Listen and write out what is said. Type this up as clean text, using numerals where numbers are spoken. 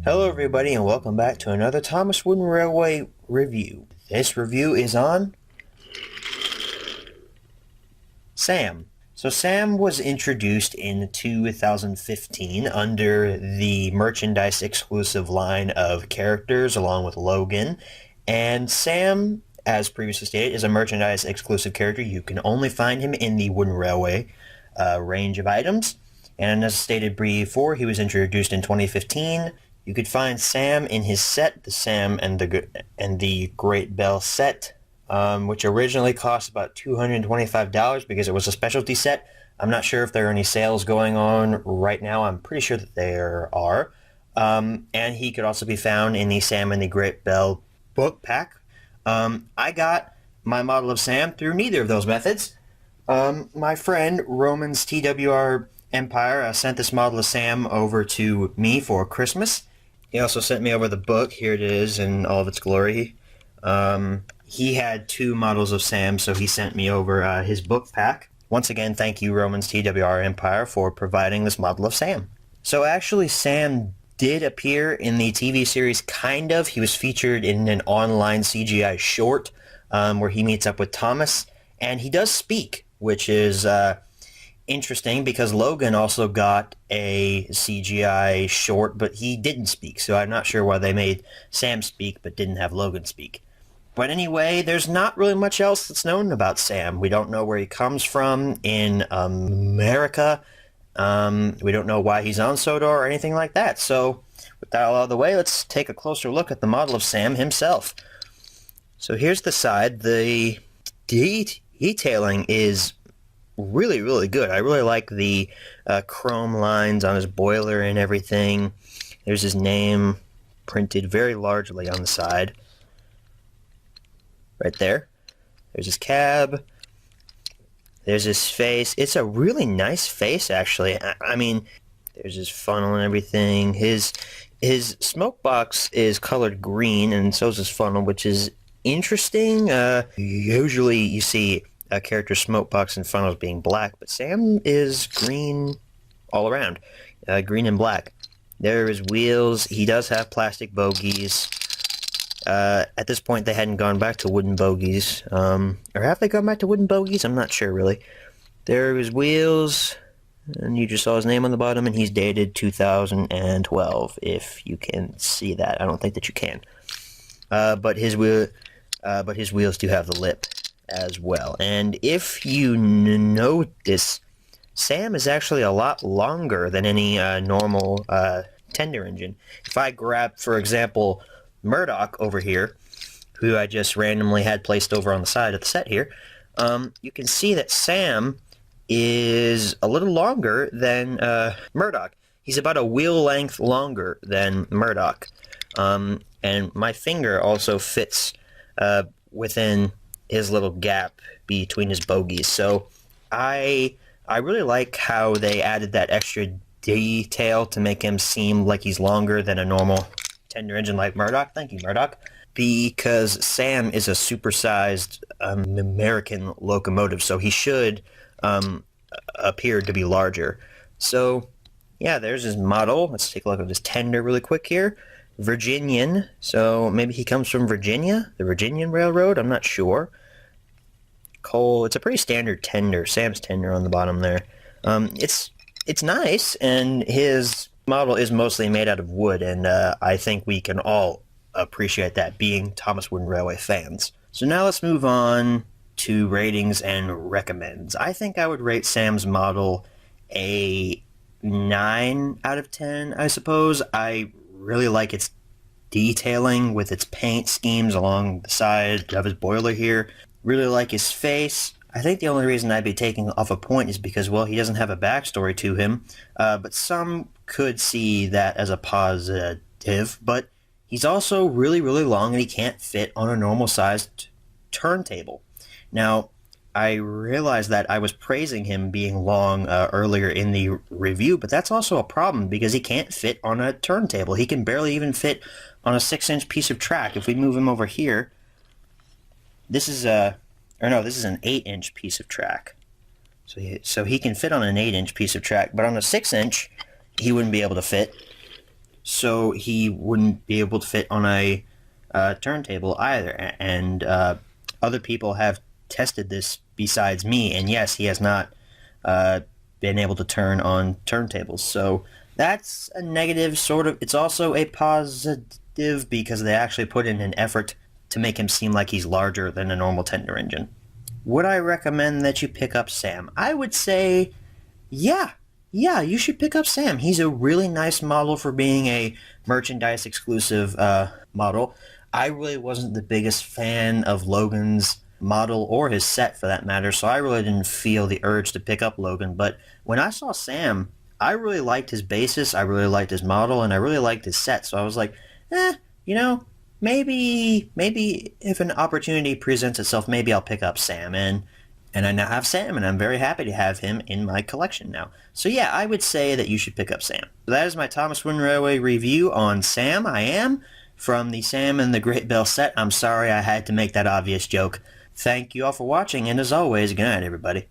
Hello everybody and welcome back to another Thomas Wooden Railway review. This review is on Sam. So Sam was introduced in 2015 under the merchandise exclusive line of characters along with Logan. And Sam, as previously stated, is a merchandise exclusive character. You can only find him in the Wooden Railway range of items. And as stated before, he was introduced in 2015. You could find Sam in his set, the Sam and the Great Bell set, which originally cost about $225 because it was a specialty set. I'm not sure if there are any sales going on right now. I'm pretty sure that there are. And he could also be found in the Sam and the Great Bell book pack. I got my model of Sam through neither of those methods. My friend Roman's TWR Empire sent this model of Sam over to me for Christmas. He also sent me over the book. Here it is in all of its glory. He had two models of Sam, so he sent me over his book pack. Once again, thank you, Roman's TWR Empire, for providing this model of Sam. So actually, Sam did appear in the TV series, kind of. He was featured in an online CGI short where he meets up with Thomas, and he does speak, which is interesting because Logan also got a CGI short, but he didn't speak, so I'm not sure why they made Sam speak but didn't have Logan speak. But anyway, there's not really much else that's known about Sam. We don't know where he comes from in America. We don't know why he's on Sodor or anything like that. So with that all out of the way, let's take a closer look at the model of Sam himself. So here's the side. The detailing is really good. I really like the chrome lines on his boiler and everything. There's his name printed very largely on the side. Right there. There's his cab. There's his face. It's a really nice face, actually. I mean, there's his funnel and everything. His smoke box is colored green, and so is his funnel, which is interesting. Usually you see a character's smoke box and funnels being black, but Sam is green all around. Green and black. There are his wheels. He does have plastic bogies. At this point, they hadn't gone back to wooden bogies. Or have they gone back to wooden bogies? I'm not sure, really. There are his wheels, and you just saw his name on the bottom, and he's dated 2012, if you can see that. I don't think that you can. But his wheels do have the lip as well. And if you notice, Sam is actually a lot longer than any normal tender engine. If I grab, for example, Murdoch over here, who I just randomly had placed over on the side of the set here, you can see that Sam is a little longer than Murdoch. He's about a wheel length longer than Murdoch. And my finger also fits within his little gap between his bogies. So I really like how they added that extra detail to make him seem like he's longer than a normal tender engine like Murdoch. Thank you, Murdoch. Because Sam is a supersized American locomotive, so he should appear to be larger. So yeah, there's his model. Let's take a look at his tender really quick here. Virginian, so maybe he comes from Virginia, the Virginian Railroad, I'm not sure. Coal, it's a pretty standard tender, Sam's tender on the bottom there. It's nice, and his model is mostly made out of wood, and I think we can all appreciate that, being Thomas Wooden Railway fans. So now let's move on to ratings and recommends. I think I would rate Sam's model a 9 out of 10, I suppose. I really like its detailing with its paint schemes along the side of his boiler here. Really like his face. I think the only reason I'd be taking off a point is because, well, he doesn't have a backstory to him, but some could see that as a positive, but he's also really long, and he can't fit on a normal-sized turntable. Now, I realized that I was praising him being long earlier in the review, but that's also a problem because he can't fit on a turntable. He can barely even fit on a 6-inch piece of track. If we move him over here, this is an 8-inch piece of track. So he can fit on an 8-inch piece of track, but on a 6-inch, he wouldn't be able to fit. so he wouldn't be able to fit on a turntable either. And other people have tested this besides me, and yes, he has not uh, been able to turn on turntables. So that's a negative, sort of. It's also a positive because they actually put in an effort to make him seem like he's larger than a normal tender engine. Would I recommend that you pick up Sam? I would say, yeah, yeah, you should pick up Sam. He's a really nice model for being a merchandise exclusive model. I really wasn't the biggest fan of Logan's model or his set for that matter, so I really didn't feel the urge to pick up Logan. But when I saw Sam, I really liked his basis, I really liked his model, and I really liked his set. So I was like, you know, maybe if an opportunity presents itself, maybe I'll pick up Sam. And I now have Sam, and I'm very happy to have him in my collection now. So yeah, I would say that you should pick up Sam. So that is my Thomas Wooden Railway review on Sam. I am from the Sam and the Great Bell set. I'm sorry I had to make that obvious joke. Thank you all for watching, and as always, good night, everybody.